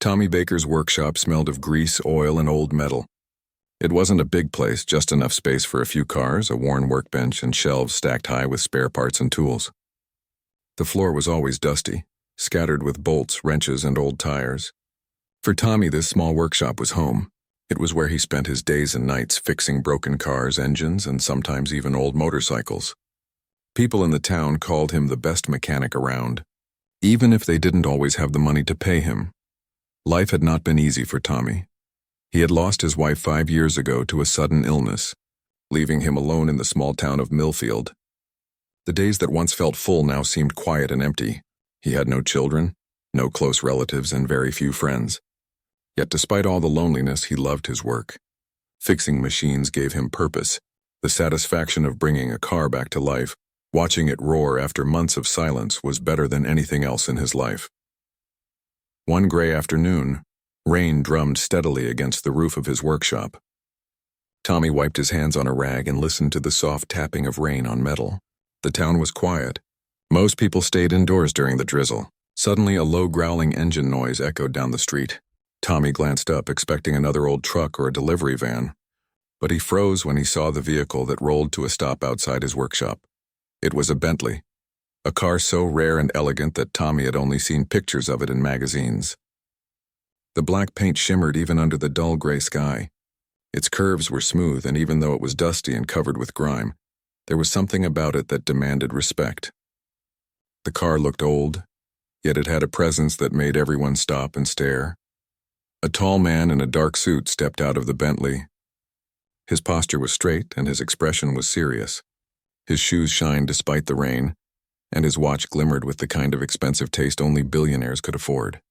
Tommy Baker's workshop smelled of grease, oil, and old metal. It wasn't a big place, just enough space for a few cars, a worn workbench, and shelves stacked high with spare parts and tools. The floor was always dusty, scattered with bolts, wrenches, and old tires. For Tommy, this small workshop was home. It was where he spent his days and nights fixing broken cars, engines, and sometimes even old motorcycles. People in the town called him the best mechanic around, even if they didn't always have the money to pay him. Life had not been easy for Tommy. He had lost his wife 5 years ago to a sudden illness, leaving him alone in the small town of Millfield. The days that once felt full now seemed quiet and empty. He had no children, no close relatives, and very few friends. Yet despite all the loneliness, he loved his work. Fixing machines gave him purpose, the satisfaction of bringing a car back to life. Watching it roar after months of silence was better than anything else in his life. One gray afternoon, rain drummed steadily against the roof of his workshop. Tommy wiped his hands on a rag and listened to the soft tapping of rain on metal. The town was quiet. Most people stayed indoors during the drizzle. Suddenly, a low growling engine noise echoed down the street. Tommy glanced up, expecting another old truck or a delivery van, but he froze when he saw the vehicle that rolled to a stop outside his workshop. It was a Bentley, a car so rare and elegant that Tommy had only seen pictures of it in magazines. The black paint shimmered even under the dull gray sky. Its curves were smooth, and even though it was dusty and covered with grime, there was something about it that demanded respect. The car looked old, yet it had a presence that made everyone stop and stare. A tall man in a dark suit stepped out of the Bentley. His posture was straight and his expression was serious. His shoes shined despite the rain, and his watch glimmered with the kind of expensive taste only billionaires could afford.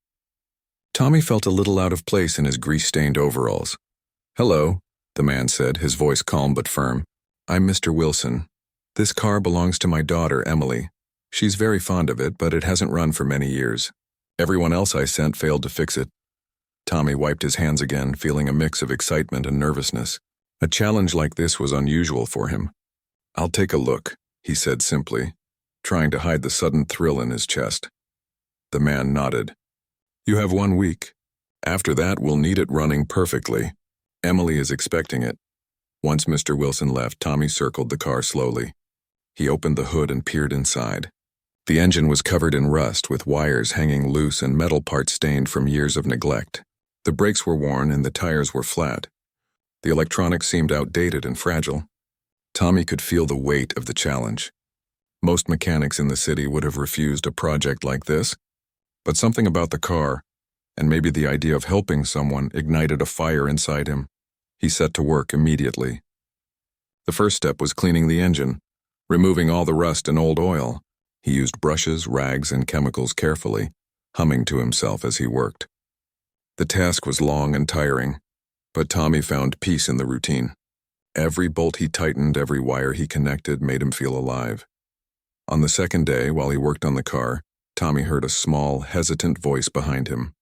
Tommy felt a little out of place in his grease-stained overalls. "Hello," the man said, his voice calm but firm. "I'm Mr. Wilson. This car belongs to my daughter, Emily. She's very fond of it, but it hasn't run for many years. Everyone else I sent failed to fix it." Tommy wiped his hands again, feeling a mix of excitement and nervousness. A challenge like this was unusual for him. "I'll take a look," he said simply, trying to hide the sudden thrill in his chest. The man nodded. "You have 1 week. After that, we'll need it running perfectly. Emily is expecting it." Once Mr. Wilson left, Tommy circled the car slowly. He opened the hood and peered inside. The engine was covered in rust, with wires hanging loose and metal parts stained from years of neglect. The brakes were worn and the tires were flat. The electronics seemed outdated and fragile. Tommy could feel the weight of the challenge. Most mechanics in the city would have refused a project like this, but something about the car, and maybe the idea of helping someone, ignited a fire inside him. He set to work immediately. The first step was cleaning the engine, removing all the rust and old oil. He used brushes, rags, and chemicals carefully, humming to himself as he worked. The task was long and tiring, but Tommy found peace in the routine. Every bolt he tightened, every wire he connected made him feel alive. On the second day, while he worked on the car, Tommy heard a small, hesitant voice behind him.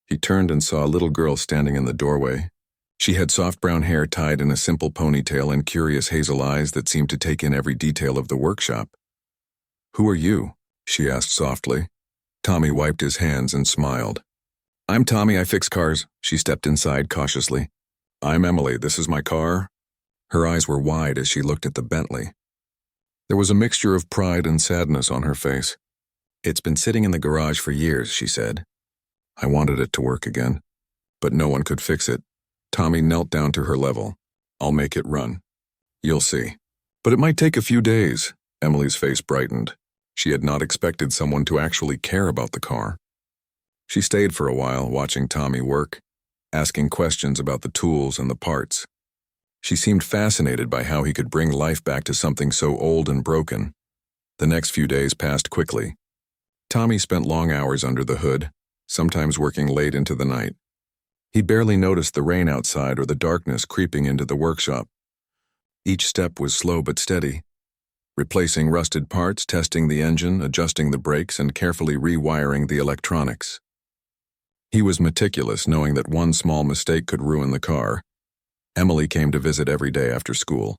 He turned and saw a little girl standing in the doorway. She had soft brown hair tied in a simple ponytail and curious hazel eyes that seemed to take in every detail of the workshop. "Who are you?" she asked softly. Tommy wiped his hands and smiled. "I'm Tommy, I fix cars." She stepped inside cautiously. "I'm Emily, this is my car." Her eyes were wide as she looked at the Bentley. There was a mixture of pride and sadness on her face. "It's been sitting in the garage for years," she said. "I wanted it to work again, but no one could fix it." Tommy knelt down to her level. "I'll make it run. You'll see. But it might take a few days." Emily's face brightened. She had not expected someone to actually care about the car. She stayed for a while, watching Tommy work, asking questions about the tools and the parts. She seemed fascinated by how he could bring life back to something so old and broken. The next few days passed quickly. Tommy spent long hours under the hood, sometimes working late into the night. He barely noticed the rain outside or the darkness creeping into the workshop. Each step was slow but steady, replacing rusted parts, testing the engine, adjusting the brakes, and carefully rewiring the electronics. He was meticulous, knowing that one small mistake could ruin the car. Emily came to visit every day after school.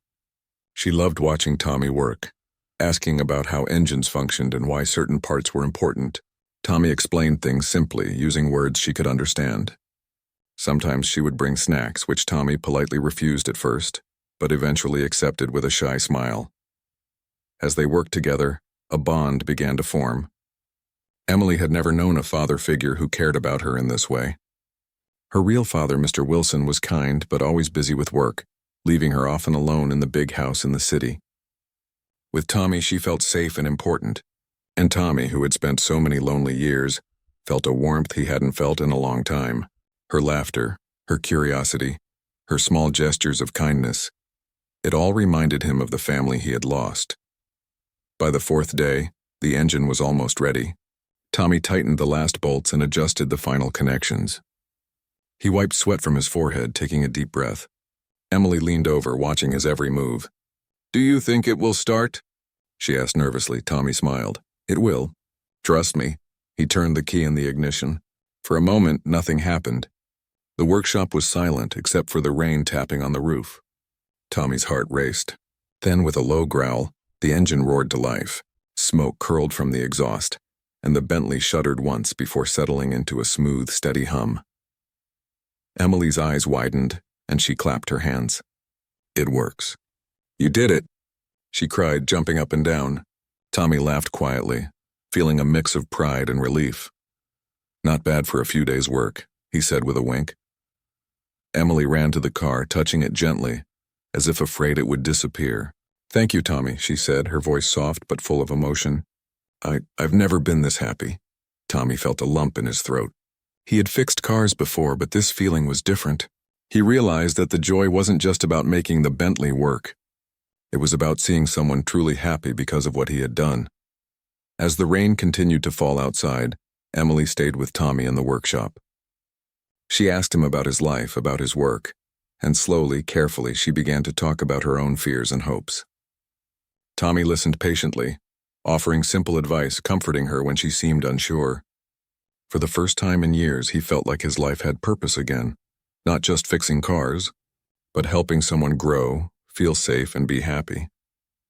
She loved watching Tommy work, asking about how engines functioned and why certain parts were important. Tommy explained things simply, using words she could understand. Sometimes she would bring snacks, which Tommy politely refused at first, but eventually accepted with a shy smile. As they worked together, a bond began to form. Emily had never known a father figure who cared about her in this way. Her real father, Mr. Wilson, was kind but always busy with work, leaving her often alone in the big house in the city. With Tommy, she felt safe and important, and Tommy, who had spent so many lonely years, felt a warmth he hadn't felt in a long time. Her laughter, her curiosity, her small gestures of kindness, it all reminded him of the family he had lost. By the fourth day, the engine was almost ready. Tommy tightened the last bolts and adjusted the final connections. He wiped sweat from his forehead, taking a deep breath. Emily leaned over, watching his every move. "Do you think it will start?" she asked nervously. Tommy smiled. "It will. Trust me." He turned the key in the ignition. For a moment, nothing happened. The workshop was silent except for the rain tapping on the roof. Tommy's heart raced. Then, with a low growl, the engine roared to life. Smoke curled from the exhaust, and the Bentley shuddered once before settling into a smooth, steady hum. Emily's eyes widened, and she clapped her hands. "It works." "You did it!" she cried, jumping up and down. Tommy laughed quietly, feeling a mix of pride and relief. "Not bad for a few days' work," he said with a wink. Emily ran to the car, touching it gently, as if afraid it would disappear. "Thank you, Tommy," she said, her voice soft but full of emotion. I've never been this happy." Tommy felt a lump in his throat. He had fixed cars before, but this feeling was different. He realized that the joy wasn't just about making the Bentley work. It was about seeing someone truly happy because of what he had done. As the rain continued to fall outside, Emily stayed with Tommy in the workshop. She asked him about his life, about his work, and slowly, carefully, she began to talk about her own fears and hopes. Tommy listened patiently, offering simple advice, comforting her when she seemed unsure. For the first time in years, he felt like his life had purpose again, not just fixing cars, but helping someone grow, feel safe, and be happy.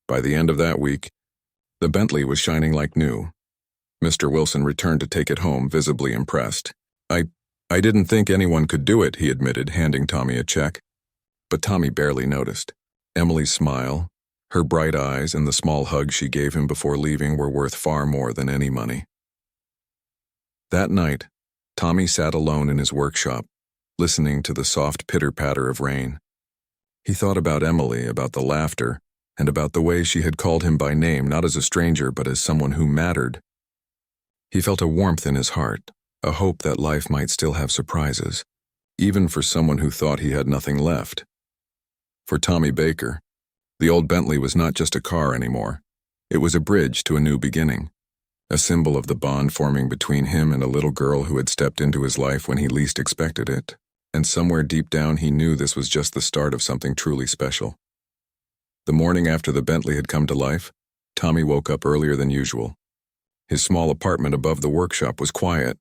By the end of that week, the Bentley was shining like new. Mr. Wilson returned to take it home, visibly impressed. I didn't think anyone could do it," he admitted, handing Tommy a check. But Tommy barely noticed. Emily's smile, her bright eyes, and the small hug she gave him before leaving were worth far more than any money. That night, Tommy sat alone in his workshop, listening to the soft pitter-patter of rain. He thought about Emily, about the laughter, and about the way she had called him by name, not as a stranger, but as someone who mattered. He felt a warmth in his heart, a hope that life might still have surprises, even for someone who thought he had nothing left. For Tommy Baker, the old Bentley was not just a car anymore. It was a bridge to a new beginning, a symbol of the bond forming between him and a little girl who had stepped into his life when he least expected it, and somewhere deep down he knew this was just the start of something truly special. The morning after the Bentley had come to life, Tommy woke up earlier than usual. His small apartment above the workshop was quiet,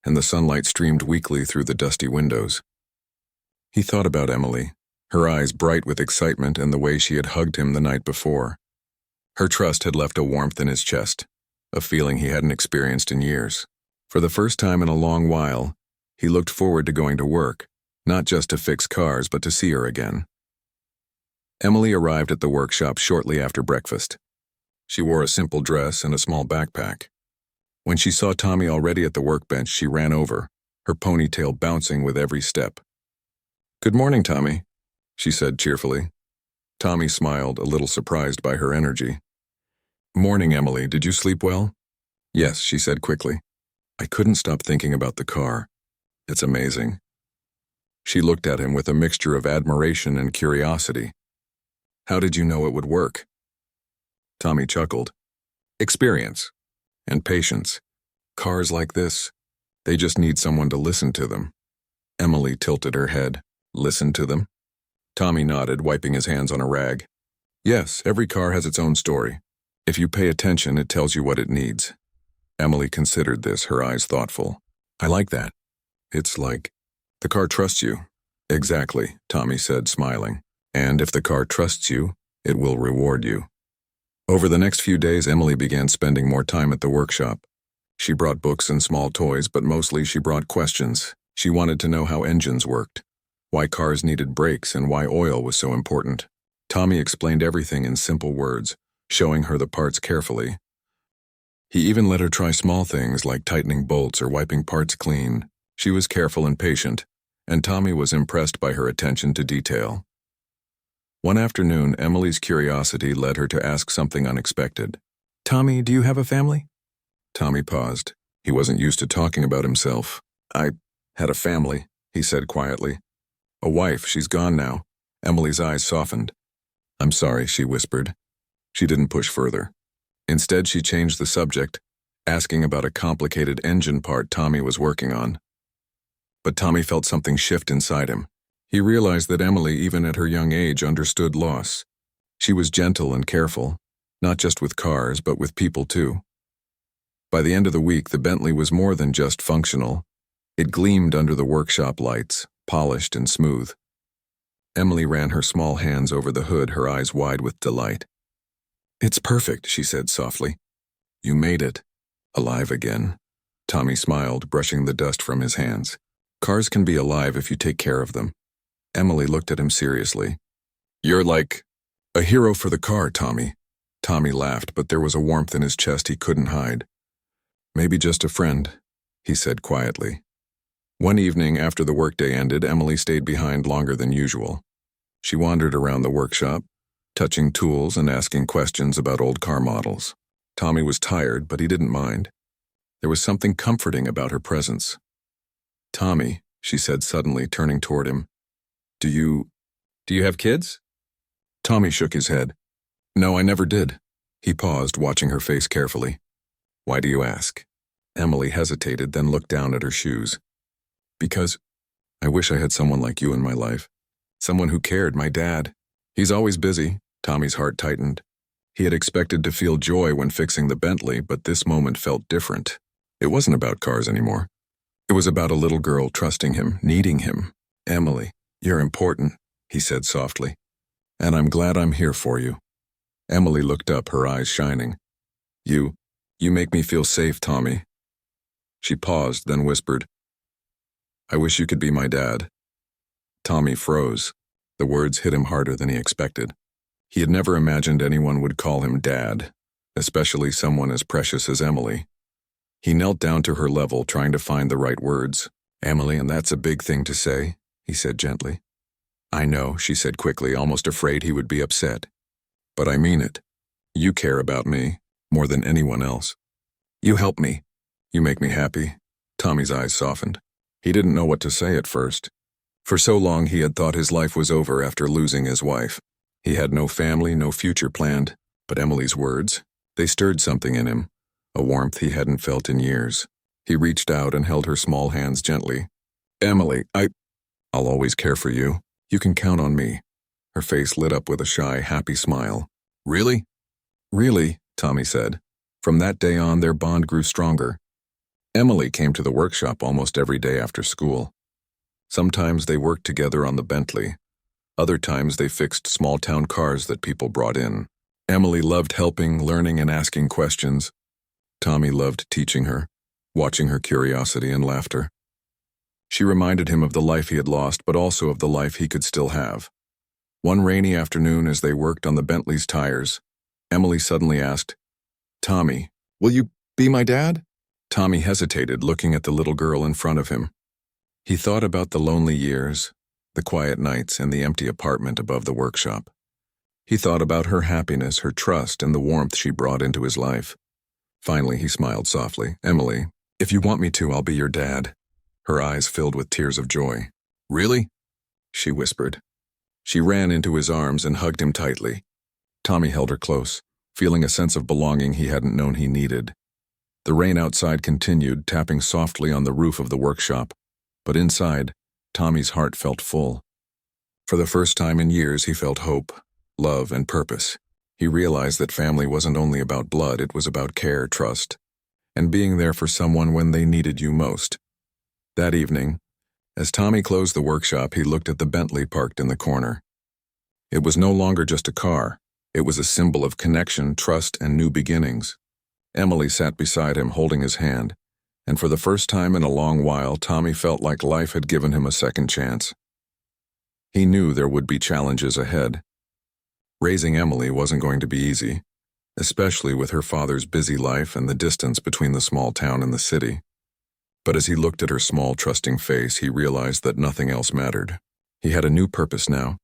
and the sunlight streamed weakly through the dusty windows. He thought about Emily, her eyes bright with excitement and the way she had hugged him the night before. Her trust had left a warmth in his chest, a feeling he hadn't experienced in years. For the first time in a long while, he looked forward to going to work, not just to fix cars, but to see her again. Emily arrived at the workshop shortly after breakfast. She wore a simple dress and a small backpack. When she saw Tommy already at the workbench, she ran over, her ponytail bouncing with every step. "Good morning, Tommy," she said cheerfully. Tommy smiled, a little surprised by her energy. "Morning, Emily. Did you sleep well?" "Yes," she said quickly. "I couldn't stop thinking about the car. It's amazing." She looked at him with a mixture of admiration and curiosity. "How did you know it would work?" Tommy chuckled. "Experience. And patience. Cars like this, they just need someone to listen to them." Emily tilted her head. "Listen to them?" Tommy nodded, wiping his hands on a rag. "Yes, every car has its own story. If you pay attention, it tells you what it needs." Emily considered this, her eyes thoughtful. "I like that. It's like the car trusts you." "Exactly," Tommy said, smiling. "And if the car trusts you, it will reward you." Over the next few days, Emily began spending more time at the workshop. She brought books and small toys, but mostly she brought questions. She wanted to know how engines worked, why cars needed brakes, and why oil was so important. Tommy explained everything in simple words, showing her the parts carefully. He even let her try small things like tightening bolts or wiping parts clean. She was careful and patient, and Tommy was impressed by her attention to detail. One afternoon, Emily's curiosity led her to ask something unexpected. "Tommy, do you have a family?" Tommy paused. He wasn't used to talking about himself. "I had a family," he said quietly. "A wife, she's gone now." Emily's eyes softened. "I'm sorry," she whispered. She didn't push further. Instead, she changed the subject, asking about a complicated engine part Tommy was working on. But Tommy felt something shift inside him. He realized that Emily, even at her young age, understood loss. She was gentle and careful, not just with cars, but with people too. By the end of the week, the Bentley was more than just functional. It gleamed under the workshop lights, polished and smooth. Emily ran her small hands over the hood, her eyes wide with delight. "It's perfect," she said softly. "You made it. Alive again." Tommy smiled, brushing the dust from his hands. "Cars can be alive if you take care of them." Emily looked at him seriously. "You're like a hero for the car, Tommy." Tommy laughed, but there was a warmth in his chest he couldn't hide. "Maybe just a friend," he said quietly. One evening after the workday ended, Emily stayed behind longer than usual. She wandered around the workshop, touching tools and asking questions about old car models. Tommy was tired, but he didn't mind. There was something comforting about her presence. "Tommy," she said suddenly, turning toward him, Do you have kids?" Tommy shook his head. "No, I never did." He paused, watching her face carefully. "Why do you ask?" Emily hesitated, then looked down at her shoes. "Because I wish I had someone like you in my life. Someone who cared, my dad. He's always busy." Tommy's heart tightened. He had expected to feel joy when fixing the Bentley, but this moment felt different. It wasn't about cars anymore. It was about a little girl trusting him, needing him. "Emily, you're important," he said softly. "And I'm glad I'm here for you." Emily looked up, her eyes shining. You make me feel safe, Tommy." She paused, then whispered, "I wish you could be my dad." Tommy froze. The words hit him harder than he expected. He had never imagined anyone would call him dad, especially someone as precious as Emily. He knelt down to her level, trying to find the right words. "Emily, and that's a big thing to say," he said gently. "I know," she said quickly, almost afraid he would be upset. "But I mean it. You care about me more than anyone else. You help me. You make me happy." Tommy's eyes softened. He didn't know what to say at first. For so long he had thought his life was over after losing his wife. He had no family, no future planned. But Emily's words, they stirred something in him, a warmth he hadn't felt in years. He reached out and held her small hands gently. "Emily, I'll always care for you. You can count on me." Her face lit up with a shy, happy smile. "Really?" "Really," Tommy said. From that day on, their bond grew stronger. Emily came to the workshop almost every day after school. Sometimes they worked together on the Bentley. Other times they fixed small-town cars that people brought in. Emily loved helping, learning, and asking questions. Tommy loved teaching her, watching her curiosity and laughter. She reminded him of the life he had lost, but also of the life he could still have. One rainy afternoon, as they worked on the Bentley's tires, Emily suddenly asked, "Tommy, will you be my dad?" Tommy hesitated, looking at the little girl in front of him. He thought about the lonely years, the quiet nights, and the empty apartment above the workshop. He thought about her happiness, her trust, and the warmth she brought into his life. Finally, he smiled softly. "Emily, if you want me to, I'll be your dad." Her eyes filled with tears of joy. "Really?" she whispered. She ran into his arms and hugged him tightly. Tommy held her close, feeling a sense of belonging he hadn't known he needed. The rain outside continued, tapping softly on the roof of the workshop. But inside, Tommy's heart felt full. For the first time in years, he felt hope, love, and purpose. He realized that family wasn't only about blood, it was about care, trust, and being there for someone when they needed you most. That evening, as Tommy closed the workshop, he looked at the Bentley parked in the corner. It was no longer just a car. It was a symbol of connection, trust, and new beginnings. Emily sat beside him holding his hand, and for the first time in a long while, Tommy felt like life had given him a second chance. He knew there would be challenges ahead. Raising Emily wasn't going to be easy, especially with her father's busy life and the distance between the small town and the city. But as he looked at her small, trusting face, he realized that nothing else mattered. He had a new purpose now,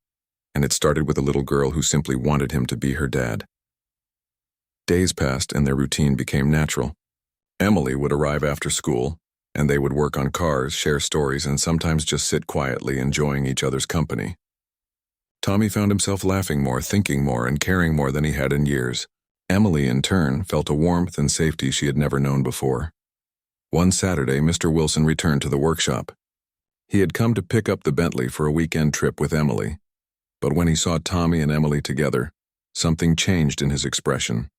and it started with a little girl who simply wanted him to be her dad. Days passed and their routine became natural. Emily would arrive after school, and they would work on cars, share stories, and sometimes just sit quietly enjoying each other's company. Tommy found himself laughing more, thinking more, and caring more than he had in years. Emily, in turn, felt a warmth and safety she had never known before. One Saturday, Mr. Wilson returned to the workshop. He had come to pick up the Bentley for a weekend trip with Emily, but when he saw Tommy and Emily together, something changed in his expression.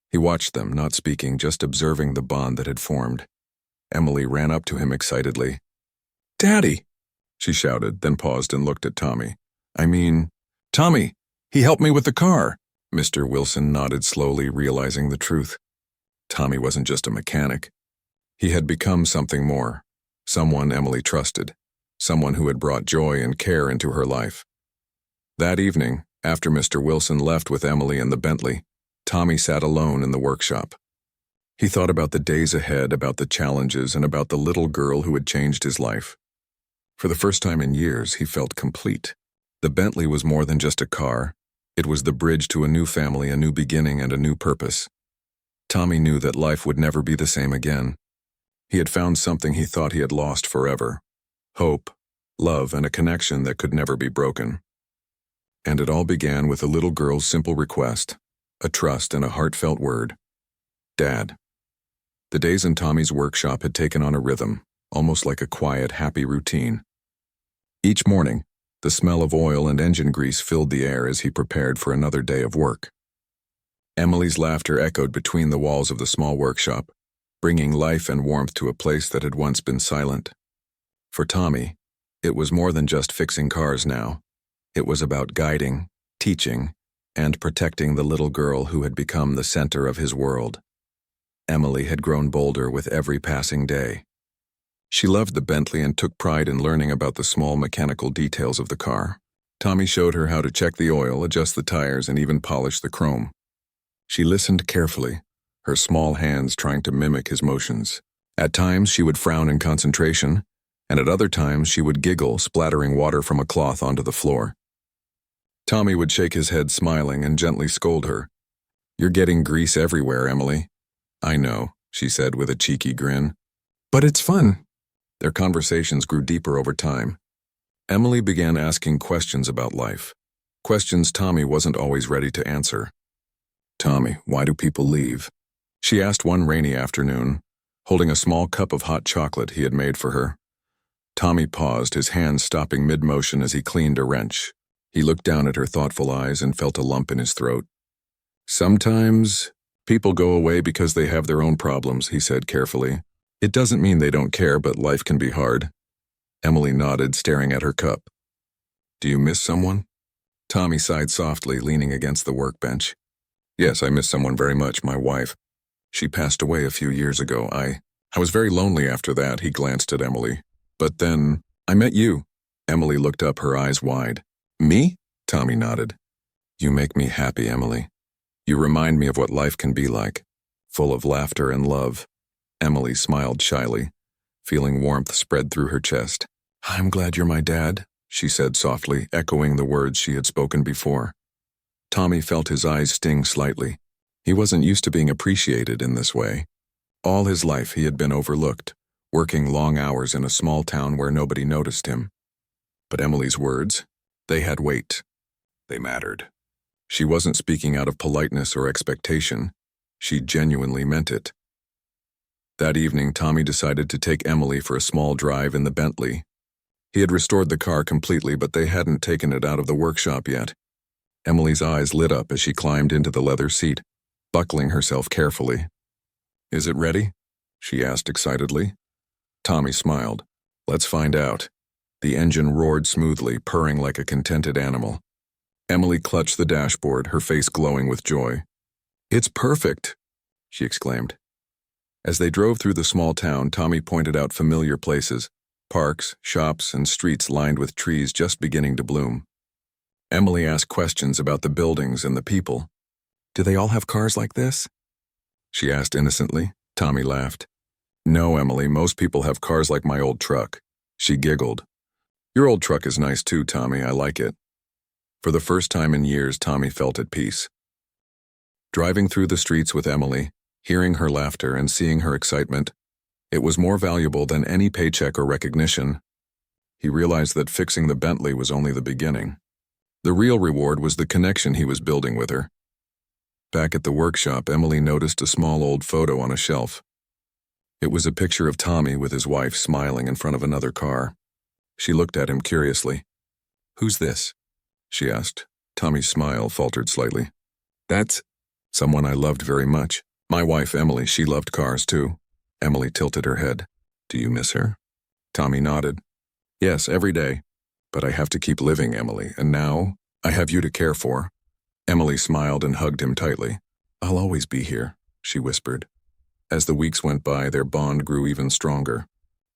He watched them, not speaking, just observing the bond that had formed. Emily ran up to him excitedly. "Daddy!" she shouted, then paused and looked at Tommy. Tommy, he helped me with the car." Mr. Wilson nodded slowly, realizing the truth. Tommy wasn't just a mechanic. He had become something more, someone Emily trusted, someone who had brought joy and care into her life. That evening, after Mr. Wilson left with Emily and the Bentley, Tommy sat alone in the workshop. He thought about the days ahead, about the challenges, and about the little girl who had changed his life. For the first time in years, he felt complete. The Bentley was more than just a car. It was the bridge to a new family, a new beginning, and a new purpose. Tommy knew that life would never be the same again. He had found something he thought he had lost forever: hope, love, and a connection that could never be broken. And it all began with a little girl's simple request, a trust and a heartfelt word: Dad. The days in Tommy's workshop had taken on a rhythm, almost like a quiet, happy routine. Each morning, the smell of oil and engine grease filled the air as he prepared for another day of work. Emily's laughter echoed between the walls of the small workshop, bringing life and warmth to a place that had once been silent. For Tommy, it was more than just fixing cars now. It was about guiding, teaching, and protecting the little girl who had become the center of his world. Emily had grown bolder with every passing day. She loved the Bentley and took pride in learning about the small mechanical details of the car. Tommy showed her how to check the oil, adjust the tires, and even polish the chrome. She listened carefully, her small hands trying to mimic his motions. At times, she would frown in concentration, and at other times, she would giggle, splattering water from a cloth onto the floor. Tommy would shake his head, smiling, and gently scold her. "You're getting grease everywhere, Emily." "I know," she said with a cheeky grin. "But it's fun." Their conversations grew deeper over time. Emily began asking questions about life, questions Tommy wasn't always ready to answer. "Tommy, why do people leave?" she asked one rainy afternoon, holding a small cup of hot chocolate he had made for her. Tommy paused, his hands stopping mid-motion as he cleaned a wrench. He looked down at her thoughtful eyes and felt a lump in his throat. "Sometimes people go away because they have their own problems," he said carefully. "It doesn't mean they don't care, but life can be hard." Emily nodded, staring at her cup. "Do you miss someone?" Tommy sighed softly, leaning against the workbench. "Yes, I miss someone very much, my wife. She passed away a few years ago. I was very lonely after that," he glanced at Emily. "But then, I met you." Emily looked up, her eyes wide. "Me?" Tommy nodded. "You make me happy, Emily. You remind me of what life can be like, full of laughter and love." Emily smiled shyly, feeling warmth spread through her chest. "I'm glad you're my dad," she said softly, echoing the words she had spoken before. Tommy felt his eyes sting slightly. He wasn't used to being appreciated in this way. All his life he had been overlooked, working long hours in a small town where nobody noticed him. But Emily's words, they had weight. They mattered. She wasn't speaking out of politeness or expectation. She genuinely meant it. That evening, Tommy decided to take Emily for a small drive in the Bentley. He had restored the car completely, but they hadn't taken it out of the workshop yet. Emily's eyes lit up as she climbed into the leather seat, buckling herself carefully. "Is it ready?" she asked excitedly. Tommy smiled. "Let's find out." The engine roared smoothly, purring like a contented animal. Emily clutched the dashboard, her face glowing with joy. "It's perfect." she exclaimed. As they drove through the small town, Tommy pointed out familiar places, parks, shops, and streets lined with trees just beginning to bloom. Emily asked questions about the buildings and the people. "Do they all have cars like this?" she asked innocently. Tommy laughed. "No, Emily, most people have cars like my old truck." She giggled. "Your old truck is nice too, Tommy. I like it." For the first time in years, Tommy felt at peace. Driving through the streets with Emily, hearing her laughter and seeing her excitement, it was more valuable than any paycheck or recognition. He realized that fixing the Bentley was only the beginning. The real reward was the connection he was building with her. Back at the workshop, Emily noticed a small old photo on a shelf. It was a picture of Tommy with his wife smiling in front of another car. She looked at him curiously. "Who's this?" she asked. Tommy's smile faltered slightly. "That's someone I loved very much. My wife, Emily, she loved cars too." Emily tilted her head. "Do you miss her?" Tommy nodded. "Yes, every day. But I have to keep living, Emily, and now I have you to care for." Emily smiled and hugged him tightly. "I'll always be here," she whispered. As the weeks went by, their bond grew even stronger.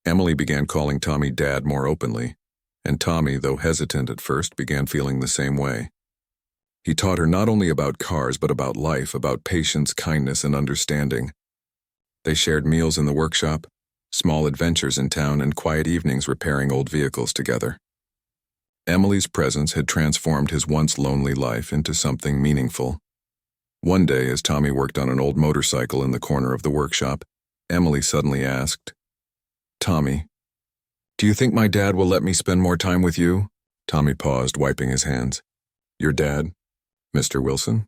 Emily began calling Tommy Dad more openly, and Tommy, though hesitant at first, began feeling the same way. He taught her not only about cars, but about life, about patience, kindness, and understanding. They shared meals in the workshop, small adventures in town, and quiet evenings repairing old vehicles together. Emily's presence had transformed his once lonely life into something meaningful. One day, as Tommy worked on an old motorcycle in the corner of the workshop, Emily suddenly asked, "Tommy, do you think my dad will let me spend more time with you?" Tommy paused, wiping his hands. "Your dad? Mr. Wilson?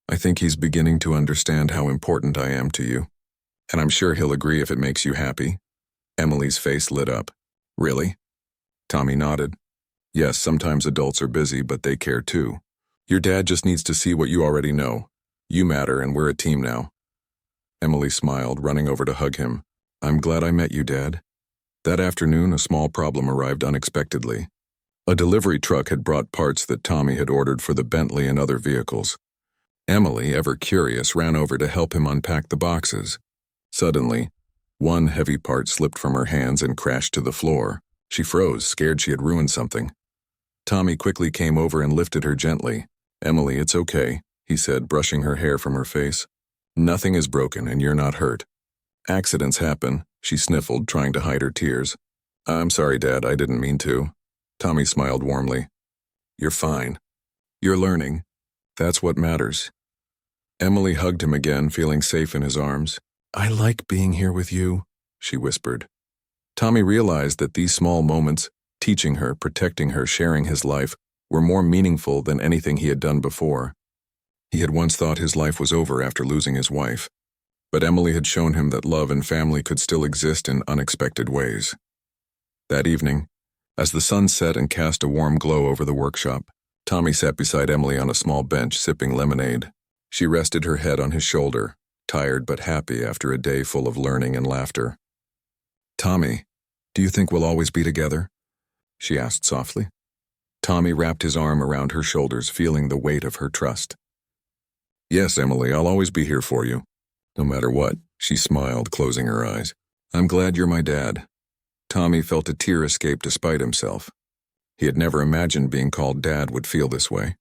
I think he's beginning to understand how important I am to you. And I'm sure he'll agree if it makes you happy." Emily's face lit up. "Really?" Tommy nodded. "Yes, sometimes adults are busy, but they care too. Your dad just needs to see what you already know. You matter, and we're a team now." Emily smiled, running over to hug him. "I'm glad I met you, Dad." That afternoon, a small problem arrived unexpectedly. A delivery truck had brought parts that Tommy had ordered for the Bentley and other vehicles. Emily, ever curious, ran over to help him unpack the boxes. Suddenly, one heavy part slipped from her hands and crashed to the floor. She froze, scared she had ruined something. Tommy quickly came over and lifted her gently. "Emily, it's okay," he said, brushing her hair from her face. "Nothing is broken and you're not hurt." "Accidents happen," she sniffled, trying to hide her tears. "I'm sorry, Dad, I didn't mean to." Tommy smiled warmly. "You're fine. You're learning. That's what matters." Emily hugged him again, feeling safe in his arms. "I like being here with you," she whispered. Tommy realized that these small moments, teaching her, protecting her, sharing his life, were more meaningful than anything he had done before. He had once thought his life was over after losing his wife, but Emily had shown him that love and family could still exist in unexpected ways. That evening, as the sun set and cast a warm glow over the workshop, Tommy sat beside Emily on a small bench, sipping lemonade. She rested her head on his shoulder, tired but happy after a day full of learning and laughter. "Tommy, do you think we'll always be together?" she asked softly. Tommy wrapped his arm around her shoulders, feeling the weight of her trust. "Yes, Emily, I'll always be here for you. No matter what," she smiled, closing her eyes. "I'm glad you're my dad." Tommy felt a tear escape despite himself. He had never imagined being called Dad would feel this way.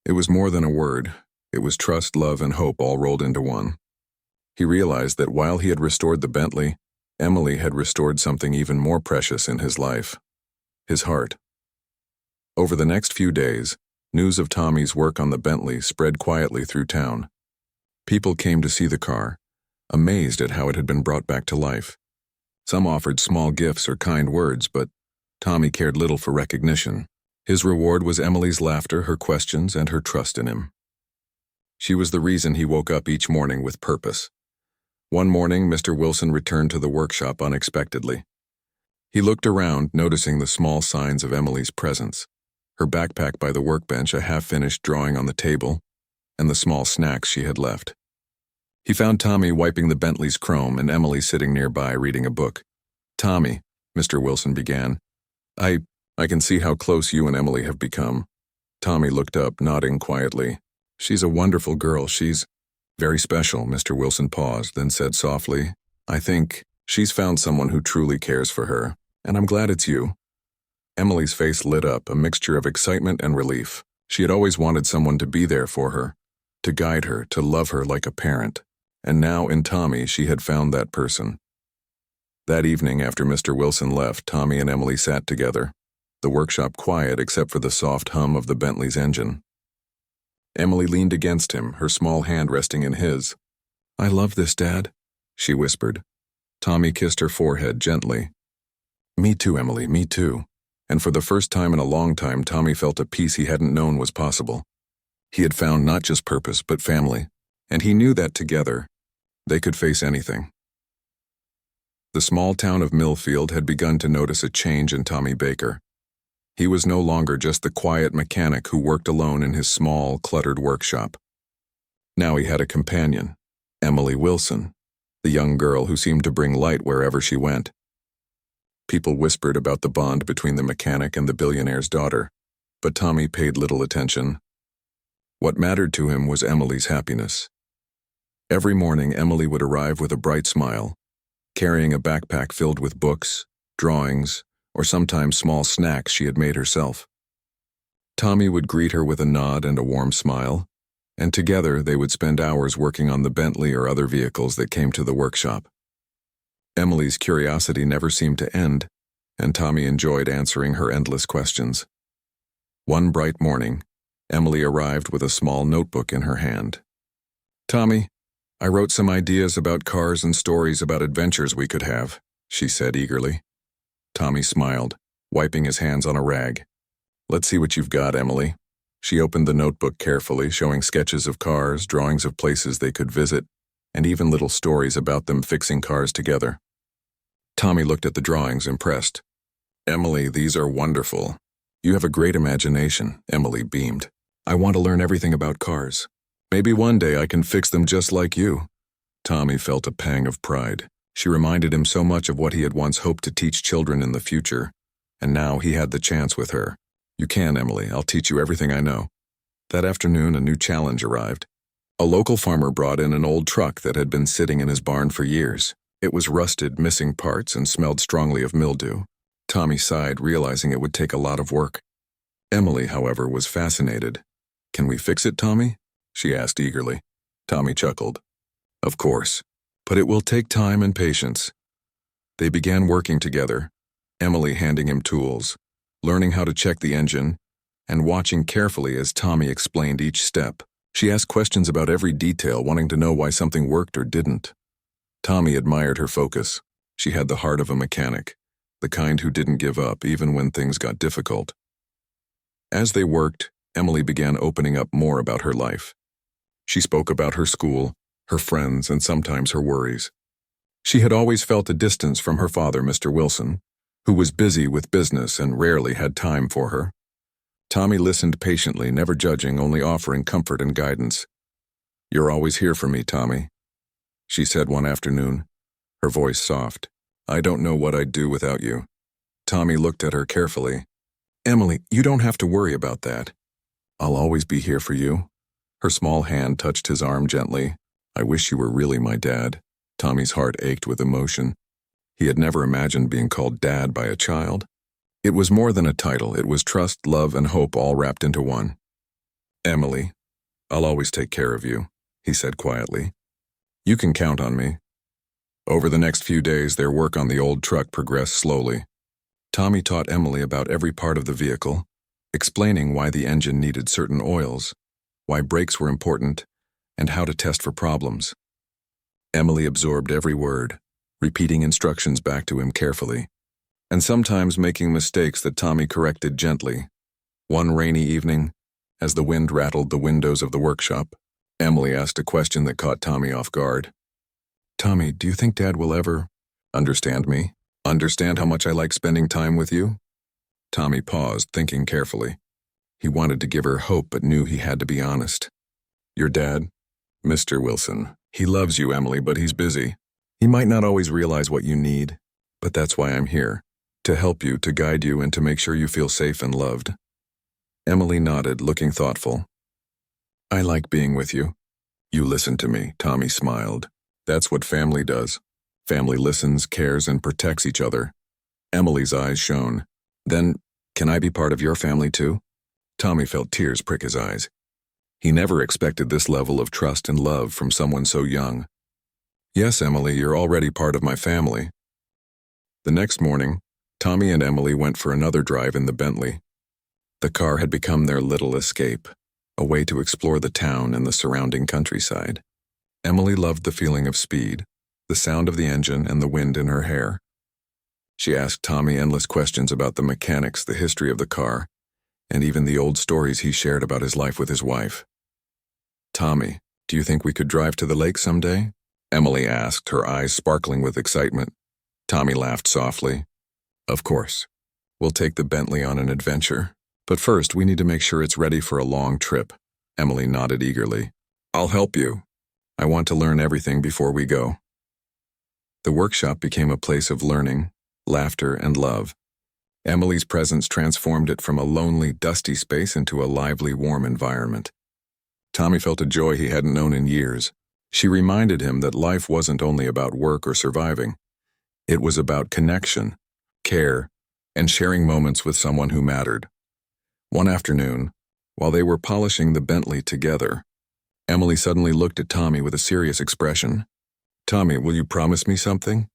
It was more than a word. It was trust, love, and hope all rolled into one. He realized that while he had restored the Bentley, Emily had restored something even more precious in his life: his heart. Over the next few days, news of Tommy's work on the Bentley spread quietly through town. People came to see the car, amazed at how it had been brought back to life. Some offered small gifts or kind words, but Tommy cared little for recognition. His reward was Emily's laughter, her questions, and her trust in him. She was the reason he woke up each morning with purpose. One morning, Mr. Wilson returned to the workshop unexpectedly. He looked around, noticing the small signs of Emily's presence: her backpack by the workbench, a half-finished drawing on the table, and the small snacks she had left. He found Tommy wiping the Bentley's chrome and Emily sitting nearby reading a book. "Tommy," Mr. Wilson began, I can see how close you and Emily have become." Tommy looked up, nodding quietly. "She's a wonderful girl. She's..." Very special, Mr. Wilson paused, then said softly, I think she's found someone who truly cares for her, and I'm glad it's you. Emily's face lit up, a mixture of excitement and relief. She had always wanted someone to be there for her, to guide her, to love her like a parent. And now, in Tommy, she had found that person. That evening, after Mr. Wilson left, Tommy and Emily sat together, the workshop quiet except for the soft hum of the Bentley's engine. Emily leaned against him, her small hand resting in his. I love this, Dad, she whispered. Tommy kissed her forehead gently. Me too, Emily, me too. And for the first time in a long time, Tommy felt a peace he hadn't known was possible. He had found not just purpose, but family, and he knew that together, they could face anything. The small town of Millfield had begun to notice a change in Tommy Baker. He was no longer just the quiet mechanic who worked alone in his small, cluttered workshop. Now he had a companion, Emily Wilson, the young girl who seemed to bring light wherever she went. People whispered about the bond between the mechanic and the billionaire's daughter, but Tommy paid little attention. What mattered to him was Emily's happiness. Every morning, Emily would arrive with a bright smile, carrying a backpack filled with books, drawings, or sometimes small snacks she had made herself. Tommy would greet her with a nod and a warm smile, and together they would spend hours working on the Bentley or other vehicles that came to the workshop. Emily's curiosity never seemed to end, and Tommy enjoyed answering her endless questions. One bright morning, Emily arrived with a small notebook in her hand. Tommy, I wrote some ideas about cars and stories about adventures we could have, she said eagerly. Tommy smiled, wiping his hands on a rag. Let's see what you've got, Emily. She opened the notebook carefully, showing sketches of cars, drawings of places they could visit, and even little stories about them fixing cars together. Tommy looked at the drawings, impressed. Emily, these are wonderful. You have a great imagination, Emily beamed. I want to learn everything about cars. Maybe one day I can fix them just like you. Tommy felt a pang of pride. She reminded him so much of what he had once hoped to teach children in the future, and now he had the chance with her. You can, Emily. I'll teach you everything I know. That afternoon, a new challenge arrived. A local farmer brought in an old truck that had been sitting in his barn for years. It was rusted, missing parts, and smelled strongly of mildew. Tommy sighed, realizing it would take a lot of work. Emily, however, was fascinated. Can we fix it, Tommy? She asked eagerly. Tommy chuckled. Of course, but it will take time and patience. They began working together, Emily handing him tools, learning how to check the engine, and watching carefully as Tommy explained each step. She asked questions about every detail, wanting to know why something worked or didn't. Tommy admired her focus. She had the heart of a mechanic, the kind who didn't give up even when things got difficult. As they worked, Emily began opening up more about her life. She spoke about her school, her friends, and sometimes her worries. She had always felt a distance from her father, Mr. Wilson, who was busy with business and rarely had time for her. Tommy listened patiently, never judging, only offering comfort and guidance. You're always here for me, Tommy, she said one afternoon, her voice soft. I don't know what I'd do without you. Tommy looked at her carefully. Emily, you don't have to worry about that. I'll always be here for you. Her small hand touched his arm gently. I wish you were really my dad. Tommy's heart ached with emotion. He had never imagined being called Dad by a child. It was more than a title. It was trust, love, and hope all wrapped into one. Emily, I'll always take care of you, he said quietly. You can count on me. Over the next few days, their work on the old truck progressed slowly. Tommy taught Emily about every part of the vehicle, explaining why the engine needed certain oils, why brakes were important, and how to test for problems. Emily absorbed every word, repeating instructions back to him carefully, and sometimes making mistakes that Tommy corrected gently. One rainy evening, as the wind rattled the windows of the workshop, Emily asked a question that caught Tommy off guard. Tommy, do you think Dad will ever understand me? Understand how much I like spending time with you? Tommy paused, thinking carefully. He wanted to give her hope, but knew he had to be honest. Your dad? Mr. Wilson. He loves you, Emily, but he's busy. He might not always realize what you need, but that's why I'm here, to help you, to guide you, and to make sure you feel safe and loved. Emily nodded, looking thoughtful. I like being with you. You listen to me, Tommy smiled. That's what family does. Family listens, cares, and protects each other. Emily's eyes shone. Then, can I be part of your family too? Tommy felt tears prick his eyes. He never expected this level of trust and love from someone so young. Yes, Emily, you're already part of my family. The next morning, Tommy and Emily went for another drive in the Bentley. The car had become their little escape, a way to explore the town and the surrounding countryside. Emily loved the feeling of speed, the sound of the engine, and the wind in her hair. She asked Tommy endless questions about the mechanics, the history of the car, and even the old stories he shared about his life with his wife. Tommy, do you think we could drive to the lake someday? Emily asked, her eyes sparkling with excitement. Tommy laughed softly. Of course. We'll take the Bentley on an adventure. But first, we need to make sure it's ready for a long trip. Emily nodded eagerly. I'll help you. I want to learn everything before we go. The workshop became a place of learning, laughter, and love. Emily's presence transformed it from a lonely, dusty space into a lively, warm environment. Tommy felt a joy he hadn't known in years. She reminded him that life wasn't only about work or surviving. It was about connection, care, and sharing moments with someone who mattered. One afternoon, while they were polishing the Bentley together, Emily suddenly looked at Tommy with a serious expression. Tommy, will you promise me something?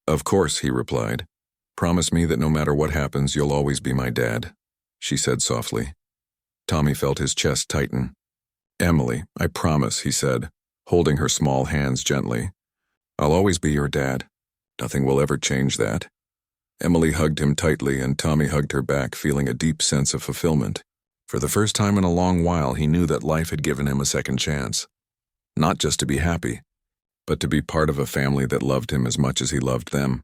Of course, he replied. Promise me that no matter what happens, you'll always be my dad, she said softly. Tommy felt his chest tighten. Emily, I promise, he said, holding her small hands gently. I'll always be your dad. Nothing will ever change that. Emily hugged him tightly, and Tommy hugged her back, feeling a deep sense of fulfillment. For the first time in a long while, he knew that life had given him a second chance. Not just to be happy, but to be part of a family that loved him as much as he loved them.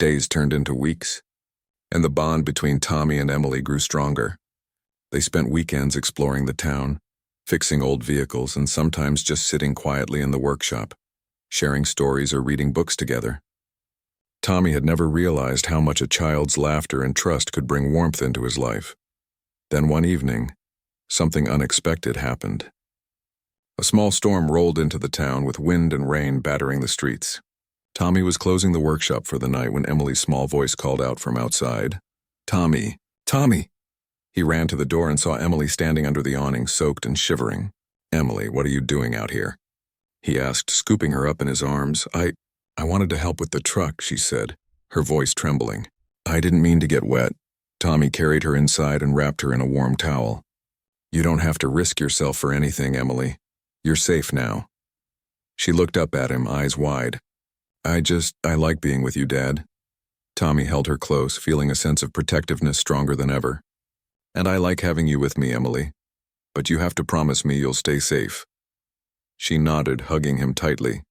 Days turned into weeks, and the bond between Tommy and Emily grew stronger. They spent weekends exploring the town, fixing old vehicles, and sometimes just sitting quietly in the workshop, sharing stories or reading books together. Tommy had never realized how much a child's laughter and trust could bring warmth into his life. Then one evening, something unexpected happened. A small storm rolled into the town with wind and rain battering the streets. Tommy was closing the workshop for the night when Emily's small voice called out from outside. Tommy! Tommy! He ran to the door and saw Emily standing under the awning, soaked and shivering. Emily, what are you doing out here? He asked, scooping her up in his arms. I wanted to help with the truck, she said, her voice trembling. I didn't mean to get wet. Tommy carried her inside and wrapped her in a warm towel. You don't have to risk yourself for anything, Emily. You're safe now. She looked up at him, eyes wide. I like being with you, Dad. Tommy held her close, feeling a sense of protectiveness stronger than ever. And I like having you with me, Emily. But you have to promise me you'll stay safe. She nodded, hugging him tightly.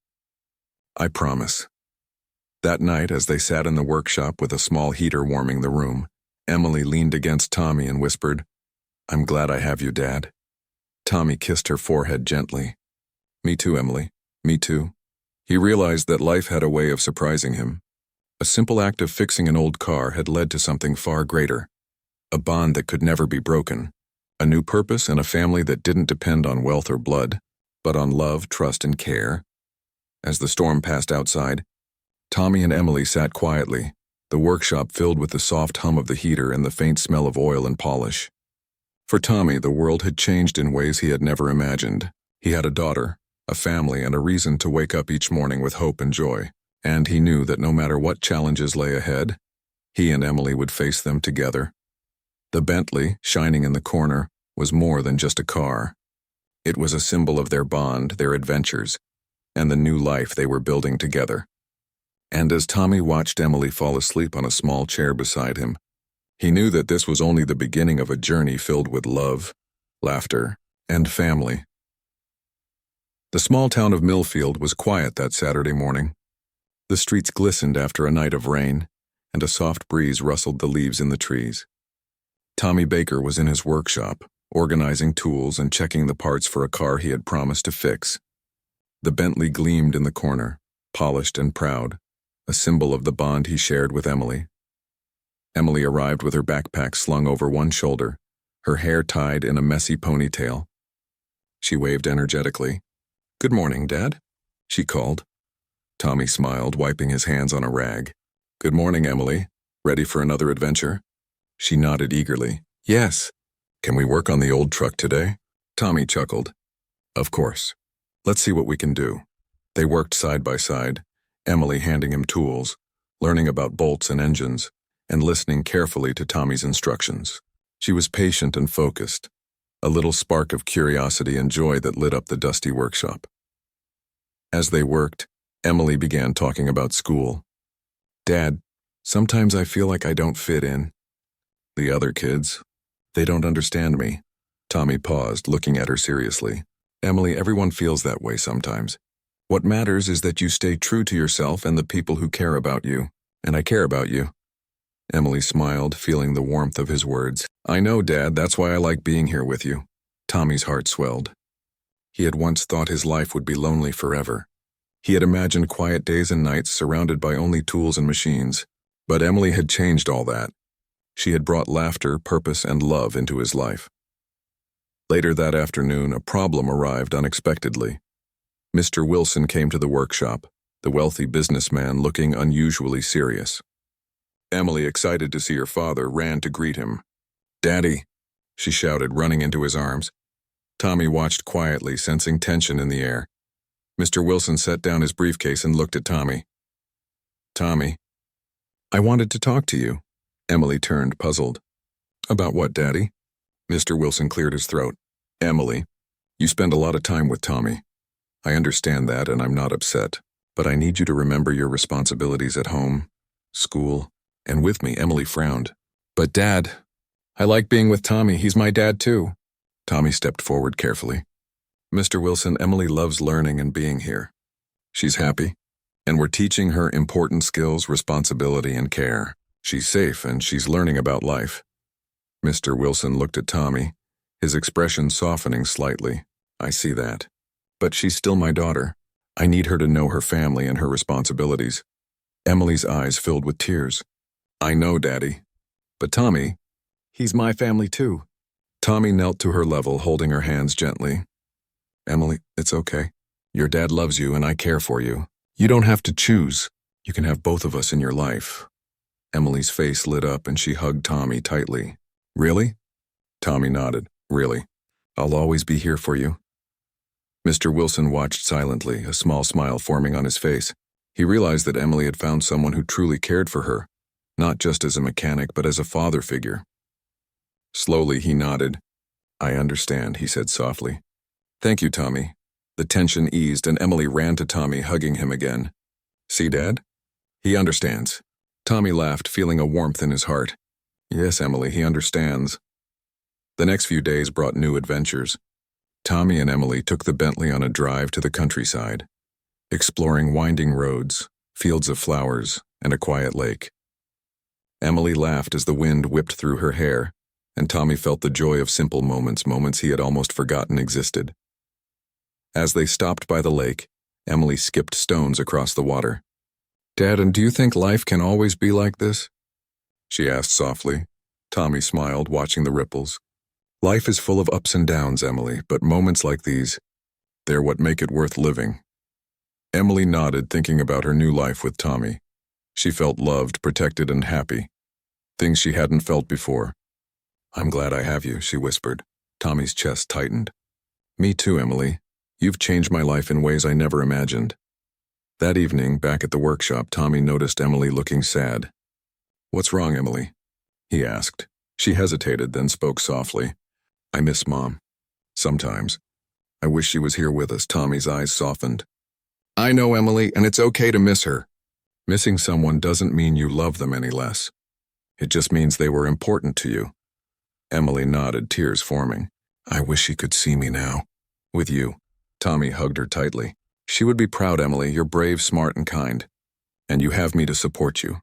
I promise. That night, as they sat in the workshop with a small heater warming the room, Emily leaned against Tommy and whispered, I'm glad I have you, Dad. Tommy kissed her forehead gently. Me too, Emily. Me too. He realized that life had a way of surprising him. A simple act of fixing an old car had led to something far greater. A bond that could never be broken. A new purpose and a family that didn't depend on wealth or blood, but on love, trust, and care. As the storm passed outside, Tommy and Emily sat quietly, the workshop filled with the soft hum of the heater and the faint smell of oil and polish. For Tommy, the world had changed in ways he had never imagined. He had a daughter, a family, and a reason to wake up each morning with hope and joy. And he knew that no matter what challenges lay ahead, he and Emily would face them together. The Bentley, shining in the corner, was more than just a car. It was a symbol of their bond, their adventures, and the new life they were building together. And as Tommy watched Emily fall asleep on a small chair beside him, he knew that this was only the beginning of a journey filled with love, laughter, and family. The small town of Millfield was quiet that Saturday morning. The streets glistened after a night of rain, and a soft breeze rustled the leaves in the trees. Tommy Baker was in his workshop, organizing tools and checking the parts for a car he had promised to fix. The Bentley gleamed in the corner, polished and proud, a symbol of the bond he shared with Emily. Emily arrived with her backpack slung over one shoulder, her hair tied in a messy ponytail. She waved energetically. Good morning, Dad, she called. Tommy smiled, wiping his hands on a rag. Good morning, Emily. Ready for another adventure? She nodded eagerly. Yes. Can we work on the old truck today? Tommy chuckled. Of course. Let's see what we can do. They worked side by side, Emily handing him tools, learning about bolts and engines, and listening carefully to Tommy's instructions. She was patient and focused, a little spark of curiosity and joy that lit up the dusty workshop. As they worked, Emily began talking about school. Dad, sometimes I feel like I don't fit in. The other kids, they don't understand me. Tommy paused, looking at her seriously. Emily, everyone feels that way sometimes. What matters is that you stay true to yourself and the people who care about you. And I care about you. Emily smiled, feeling the warmth of his words. I know, Dad, that's why I like being here with you. Tommy's heart swelled. He had once thought his life would be lonely forever. He had imagined quiet days and nights surrounded by only tools and machines. But Emily had changed all that. She had brought laughter, purpose, and love into his life. Later that afternoon, a problem arrived unexpectedly. Mr. Wilson came to the workshop, the wealthy businessman looking unusually serious. Emily, excited to see her father, ran to greet him. Daddy, she shouted, running into his arms. Tommy watched quietly, sensing tension in the air. Mr. Wilson set down his briefcase and looked at Tommy. Tommy, I wanted to talk to you. Emily turned, puzzled. About what, Daddy? Mr. Wilson cleared his throat. Emily, you spend a lot of time with Tommy. I understand that, and I'm not upset, but I need you to remember your responsibilities at home, school, and with me. Emily frowned. But Dad, I like being with Tommy. He's my dad too. Tommy stepped forward carefully. Mr. Wilson, Emily loves learning and being here. She's happy, and we're teaching her important skills, responsibility, and care. She's safe, and she's learning about life. Mr. Wilson looked at Tommy, his expression softening slightly. I see that. But she's still my daughter. I need her to know her family and her responsibilities. Emily's eyes filled with tears. I know, Daddy. But Tommy, he's my family too. Tommy knelt to her level, holding her hands gently. Emily, it's okay. Your dad loves you and I care for you. You don't have to choose. You can have both of us in your life. Emily's face lit up and she hugged Tommy tightly. Really? Tommy nodded. Really. I'll always be here for you. Mr. Wilson watched silently, a small smile forming on his face. He realized that Emily had found someone who truly cared for her, not just as a mechanic, but as a father figure. Slowly, he nodded. I understand, he said softly. Thank you, Tommy. The tension eased and Emily ran to Tommy, hugging him again. See, Dad? He understands. Tommy laughed, feeling a warmth in his heart. Yes, Emily, he understands. The next few days brought new adventures. Tommy and Emily took the Bentley on a drive to the countryside, exploring winding roads, fields of flowers, and a quiet lake. Emily laughed as the wind whipped through her hair, and Tommy felt the joy of simple moments, moments he had almost forgotten existed. As they stopped by the lake, Emily skipped stones across the water. Dad, and do you think life can always be like this? She asked softly. Tommy smiled, watching the ripples. Life is full of ups and downs, Emily, but moments like these, they're what make it worth living. Emily nodded, thinking about her new life with Tommy. She felt loved, protected, and happy. Things she hadn't felt before. I'm glad I have you, she whispered. Tommy's chest tightened. Me too, Emily. You've changed my life in ways I never imagined. That evening, back at the workshop, Tommy noticed Emily looking sad. What's wrong, Emily? He asked. She hesitated, then spoke softly. I miss Mom. Sometimes. I wish she was here with us. Tommy's eyes softened. I know, Emily, and it's okay to miss her. Missing someone doesn't mean you love them any less. It just means they were important to you. Emily nodded, tears forming. I wish she could see me now. With you. Tommy hugged her tightly. She would be proud, Emily. You're brave, smart, and kind. And you have me to support you.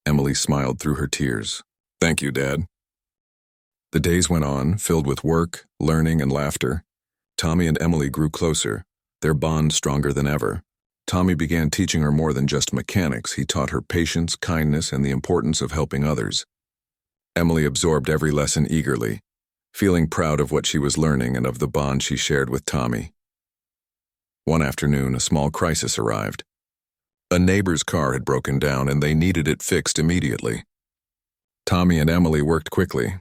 Emily smiled through her tears. Thank you, Dad. The days went on, filled with work, learning, and laughter. Tommy and Emily grew closer, their bond stronger than ever. Tommy began teaching her more than just mechanics. He taught her patience, kindness, and the importance of helping others. Emily absorbed every lesson eagerly, feeling proud of what she was learning and of the bond she shared with Tommy. One afternoon, a small crisis arrived. A neighbor's car had broken down and they needed it fixed immediately. Tommy and Emily worked quickly,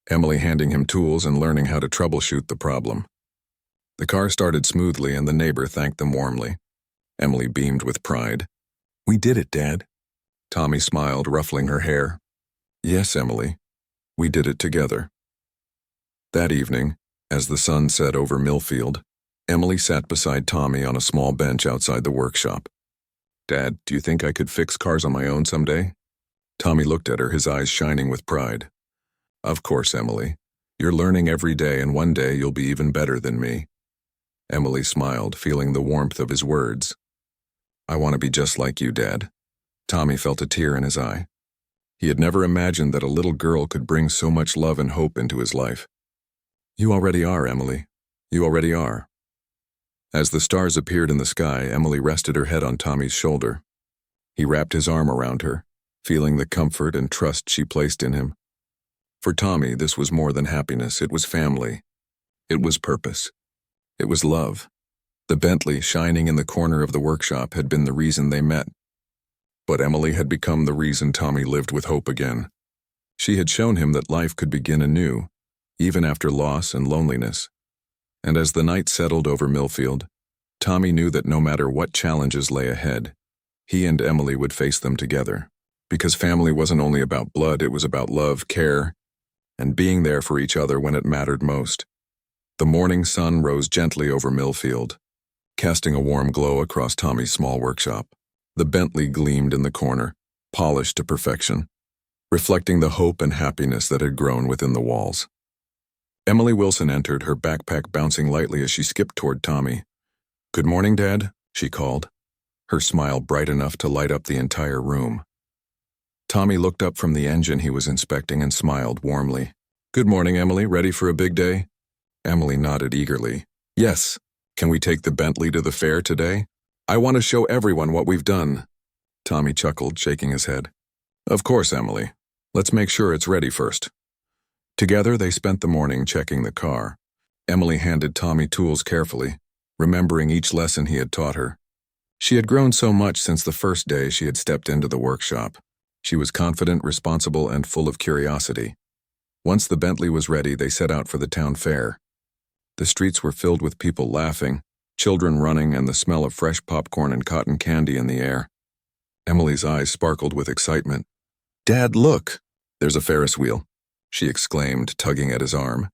Emily handing him tools and learning how to troubleshoot the problem. The car started smoothly and the neighbor thanked them warmly. Emily beamed with pride. "We did it, Dad." Tommy smiled, ruffling her hair. "Yes, Emily, we did it together." That evening, as the sun set over Millfield, Emily sat beside Tommy on a small bench outside the workshop. "Dad, do you think I could fix cars on my own someday?" Tommy looked at her, his eyes shining with pride. "Of course, Emily. You're learning every day and one day you'll be even better than me." Emily smiled, feeling the warmth of his words. "I want to be just like you, Dad." Tommy felt a tear in his eye. He had never imagined that a little girl could bring so much love and hope into his life. "You already are, Emily. You already are." As the stars appeared in the sky, Emily rested her head on Tommy's shoulder. He wrapped his arm around her, feeling the comfort and trust she placed in him. For Tommy, this was more than happiness. It was family. It was purpose. It was love. The Bentley shining in the corner of the workshop had been the reason they met. But Emily had become the reason Tommy lived with hope again. She had shown him that life could begin anew, even after loss and loneliness. And as the night settled over Millfield, Tommy knew that no matter what challenges lay ahead, he and Emily would face them together. Because family wasn't only about blood, it was about love, care, and being there for each other when it mattered most. The morning sun rose gently over Millfield, casting a warm glow across Tommy's small workshop. The Bentley gleamed in the corner, polished to perfection, reflecting the hope and happiness that had grown within the walls. Emily Wilson entered, her backpack bouncing lightly as she skipped toward Tommy. "Good morning, Dad," she called, her smile bright enough to light up the entire room. Tommy looked up from the engine he was inspecting and smiled warmly. "Good morning, Emily. Ready for a big day?" Emily nodded eagerly. "Yes. Can we take the Bentley to the fair today? I want to show everyone what we've done." Tommy chuckled, shaking his head. "Of course, Emily. Let's make sure it's ready first." Together, they spent the morning checking the car. Emily handed Tommy tools carefully, remembering each lesson he had taught her. She had grown so much since the first day she had stepped into the workshop. She was confident, responsible, and full of curiosity. Once the Bentley was ready, they set out for the town fair. The streets were filled with people laughing, children running, and the smell of fresh popcorn and cotton candy in the air. Emily's eyes sparkled with excitement. "Dad, look! There's a Ferris wheel," she exclaimed, tugging at his arm.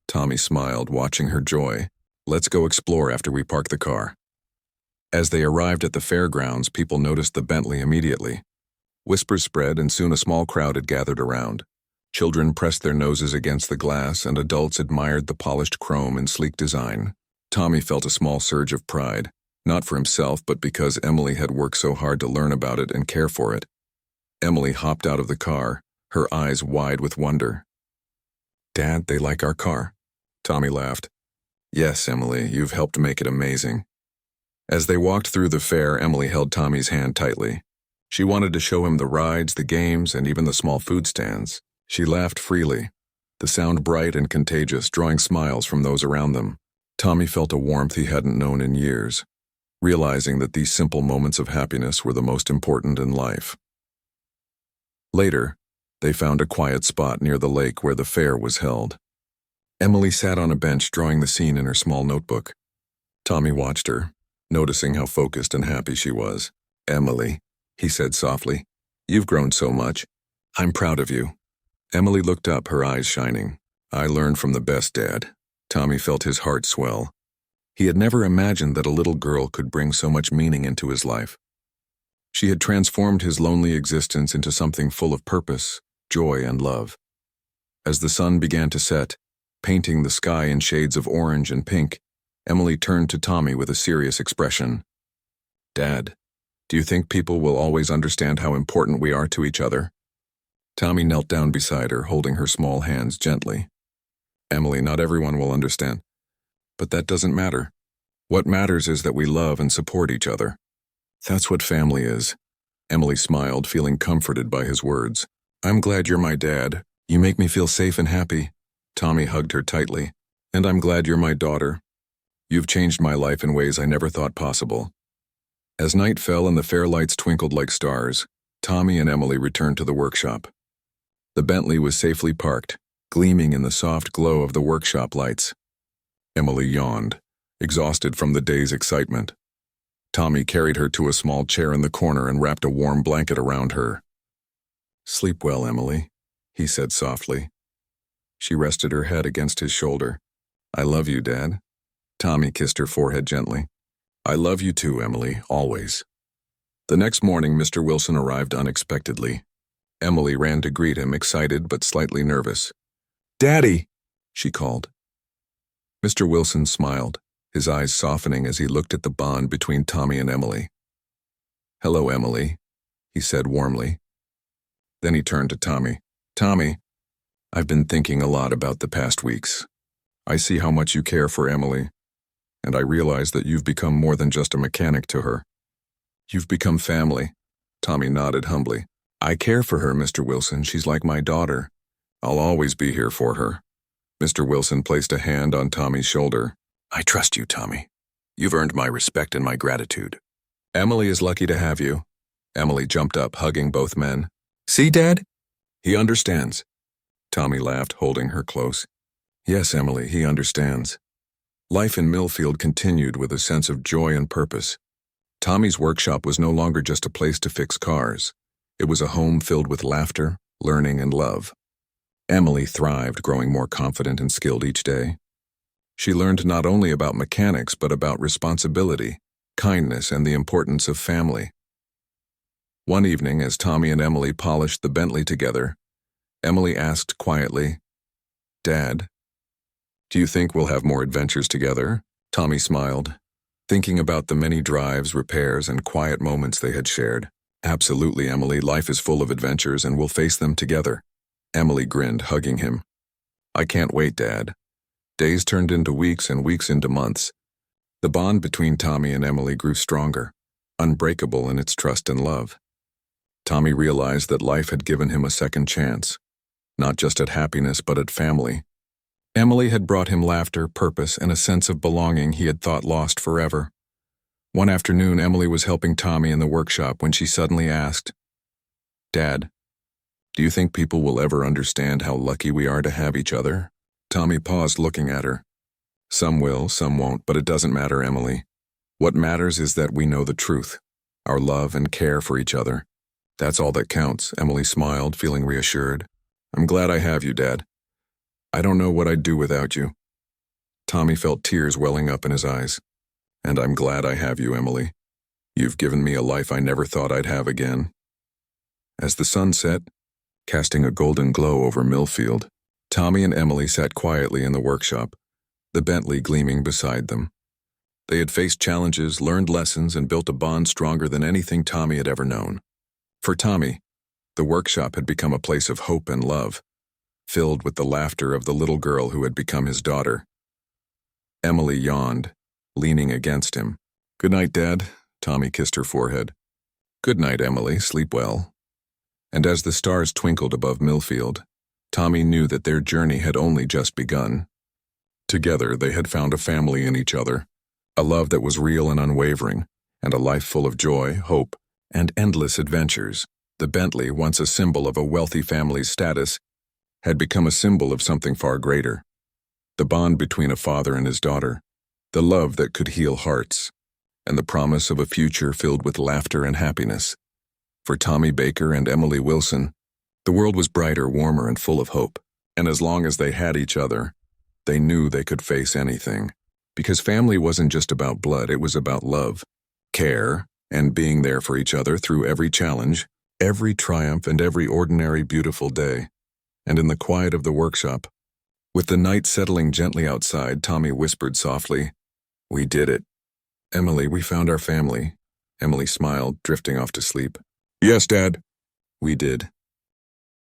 Tommy smiled, watching her joy. "Let's go explore after we park the car." As they arrived at the fairgrounds, people noticed the Bentley immediately. Whispers spread, and soon a small crowd had gathered around. Children pressed their noses against the glass, and adults admired the polished chrome and sleek design. Tommy felt a small surge of pride, not for himself, but because Emily had worked so hard to learn about it and care for it. Emily hopped out of the car, her eyes wide with wonder. "Dad, they like our car?" Tommy laughed. "Yes, Emily, you've helped make it amazing." As they walked through the fair, Emily held Tommy's hand tightly. She wanted to show him the rides, the games, and even the small food stands. She laughed freely, the sound bright and contagious, drawing smiles from those around them. Tommy felt a warmth he hadn't known in years, realizing that these simple moments of happiness were the most important in life. Later, they found a quiet spot near the lake where the fair was held. Emily sat on a bench, drawing the scene in her small notebook. Tommy watched her, noticing how focused and happy she was. "Emily," he said softly, "you've grown so much. I'm proud of you." Emily looked up, her eyes shining. "I learned from the best, Dad." Tommy felt his heart swell. He had never imagined that a little girl could bring so much meaning into his life. She had transformed his lonely existence into something full of purpose, joy, and love. As the sun began to set, painting the sky in shades of orange and pink, Emily turned to Tommy with a serious expression. "Dad, do you think people will always understand how important we are to each other?" Tommy knelt down beside her, holding her small hands gently. "Emily, not everyone will understand. But that doesn't matter. What matters is that we love and support each other. That's what family is." Emily smiled, feeling comforted by his words. "I'm glad you're my dad. You make me feel safe and happy." Tommy hugged her tightly. "And I'm glad you're my daughter. You've changed my life in ways I never thought possible." As night fell and the fair lights twinkled like stars, Tommy and Emily returned to the workshop. The Bentley was safely parked, gleaming in the soft glow of the workshop lights. Emily yawned, exhausted from the day's excitement. Tommy carried her to a small chair in the corner and wrapped a warm blanket around her. "Sleep well, Emily," he said softly. She rested her head against his shoulder. "I love you, Dad." Tommy kissed her forehead gently. "I love you too, Emily, always." The next morning, Mr. Wilson arrived unexpectedly. Emily ran to greet him, excited but slightly nervous. "Daddy!" she called. Mr. Wilson smiled, his eyes softening as he looked at the bond between Tommy and Emily. "Hello, Emily," he said warmly. Then he turned to Tommy. "Tommy, I've been thinking a lot about the past weeks. I see how much you care for Emily, and I realize that you've become more than just a mechanic to her. You've become family." Tommy nodded humbly. "I care for her, Mr. Wilson. She's like my daughter. I'll always be here for her." Mr. Wilson placed a hand on Tommy's shoulder. "I trust you, Tommy. You've earned my respect and my gratitude." "Emily is lucky to have you." Emily jumped up, hugging both men. "See, Dad? He understands." Tommy laughed, holding her close. "Yes, Emily, he understands." Life in Millfield continued with a sense of joy and purpose. Tommy's workshop was no longer just a place to fix cars. It was a home filled with laughter, learning, and love. Emily thrived, growing more confident and skilled each day. She learned not only about mechanics but about responsibility, kindness, and the importance of family. One evening, as Tommy and Emily polished the Bentley together, Emily asked quietly, "Dad, do you think we'll have more adventures together?" Tommy smiled, thinking about the many drives, repairs, and quiet moments they had shared. "Absolutely, Emily. Life is full of adventures, and we'll face them together." Emily grinned, hugging him. "I can't wait, Dad." Days turned into weeks and weeks into months. The bond between Tommy and Emily grew stronger, unbreakable in its trust and love. Tommy realized that life had given him a second chance, not just at happiness but at family. Emily had brought him laughter, purpose, and a sense of belonging he had thought lost forever. One afternoon, Emily was helping Tommy in the workshop when she suddenly asked, "Dad, do you think people will ever understand how lucky we are to have each other?" Tommy paused, looking at her. "Some will, some won't, but it doesn't matter, Emily. What matters is that we know the truth, our love and care for each other. That's all that counts." Emily smiled, feeling reassured. "I'm glad I have you, Dad. I don't know what I'd do without you." Tommy felt tears welling up in his eyes. "And I'm glad I have you, Emily. You've given me a life I never thought I'd have again." As the sun set, casting a golden glow over Millfield, Tommy and Emily sat quietly in the workshop, the Bentley gleaming beside them. They had faced challenges, learned lessons, and built a bond stronger than anything Tommy had ever known. For Tommy, the workshop had become a place of hope and love, filled with the laughter of the little girl who had become his daughter. Emily yawned, leaning against him. "Good night, Dad." Tommy kissed her forehead. "Good night, Emily. Sleep well." And as the stars twinkled above Millfield, Tommy knew that their journey had only just begun. Together, they had found a family in each other, a love that was real and unwavering, and a life full of joy, hope, and endless adventures. The Bentley, once a symbol of a wealthy family's status, had become a symbol of something far greater. The bond between a father and his daughter, the love that could heal hearts, and the promise of a future filled with laughter and happiness. For Tommy Baker and Emily Wilson, the world was brighter, warmer, and full of hope. And as long as they had each other, they knew they could face anything. Because family wasn't just about blood, it was about love, care, and being there for each other through every challenge, every triumph, and every ordinary beautiful day. And in the quiet of the workshop, with the night settling gently outside, Tommy whispered softly, "We did it. Emily, we found our family." Emily smiled, drifting off to sleep. "Yes, Dad." "We did.